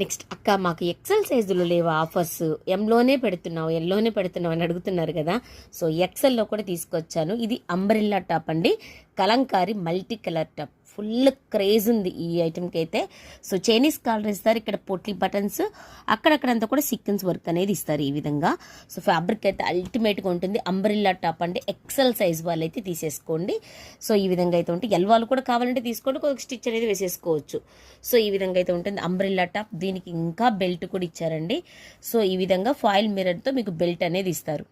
Next అక్క మాకు XL సైజులో లేవు ఆఫర్స్, ఎంలోనే పెడుతున్నావు ఎల్లోనే పెడుతున్నావు అని అడుగుతున్నారు కదా. సో ఎక్సెల్లో కూడా తీసుకొచ్చాను. ఇది అంబ్రెల్లా టాప్ అండి, Kalamkari multi colour top. Full craze ఉంది ఈ ఐటెంకి అయితే. సో చైనీస్ కాలర్ ఇస్తారు, ఇక్కడ పొట్లీ బటన్స్, అక్కడక్కడంతా కూడా సీక్వెన్స్ వర్క్ అనేది ఇస్తారు ఈ విధంగా. సో ఫ్యాబ్రిక్ అయితే అల్టిమేట్గా ఉంటుంది. అంబ్రెల్లా టాప్ అంటే ఎక్సెల్ సైజ్ వాళ్ళు అయితే తీసేసుకోండి. సో ఈ విధంగా అయితే ఉంటుంది. ఎల్ వాళ్ళు కూడా కావాలంటే తీసుకోండి, ఒక స్టిచ్ అనేది వేసేసుకోవచ్చు. సో ఈ విధంగా అయితే ఉంటుంది అంబ్రెల్లా టాప్. దీనికి ఇంకా బెల్ట్ కూడా ఇచ్చారండి. సో ఈ విధంగా ఫాయిల్ మిర్రర్తో మీకు బెల్ట్ అనేది ఇస్తారు.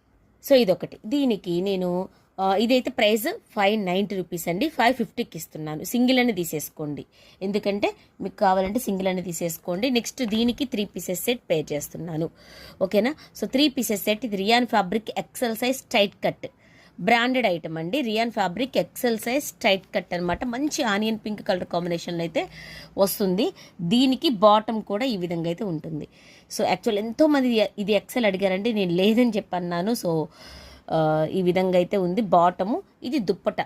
సో ఇదొకటి. దీనికి నేను ఇదైతే ప్రైస్ 590 రూపీస్ అండి, 550కి ఇస్తున్నాను. సింగిల్ అని తీసేసుకోండి, ఎందుకంటే మీకు కావాలంటే సింగిల్ అని తీసేసుకోండి. నెక్స్ట్ దీనికి 3 పీసెస్ సెట్ పే చేస్తున్నాను, ఓకేనా. So 3 pieces set. ఇది rayon fabric excel size tight cut, branded item అండి. Rayon fabric excel size tight cut అనమాట. మంచి ఆనియన్ పింక్ కలర్ కాంబినేషన్లో అయితే వస్తుంది. దీనికి బాటమ్ కూడా ఈ విధంగా అయితే ఉంటుంది. సో యాక్చువల్ ఎంతోమంది ఇది ఎక్సెల్ అడిగారండి, నేను లేదని చెప్పన్నాను. సో ఈ విధంగా అయితే ఉంది బాటము. ఇది దుప్పట,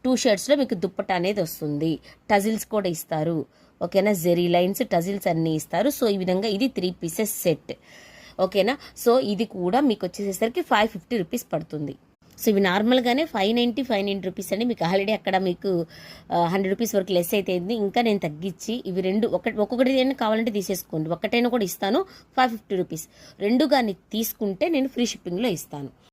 2 షర్ట్స్లో మీకు దుప్పట అనేది వస్తుంది. టజిల్స్ కూడా ఇస్తారు, ఓకేనా. జెరీ లైన్స్, టజిల్స్ అన్నీ ఇస్తారు. సో ఈ విధంగా ఇది 3 పీసెస్ సెట్, ఓకేనా. సో ఇది కూడా మీకు వచ్చేసేసరికి 550 రూపీస్ పడుతుంది. సో ఇవి నార్మల్గానే 590 రూపీస్ అండి. మీకు ఆల్రెడీ అక్కడ మీకు 100 రూపీస్ వరకు లెస్ అయితే ఇంకా నేను తగ్గించి ఇవి రెండు ఒక్కొక్కటి కావాలంటే తీసేసుకోండి. ఒక్కటైనా కూడా ఇస్తాను 550 రూపీస్. రెండు కానీ తీసుకుంటే నేను ఫ్రీ షిప్పింగ్లో ఇస్తాను.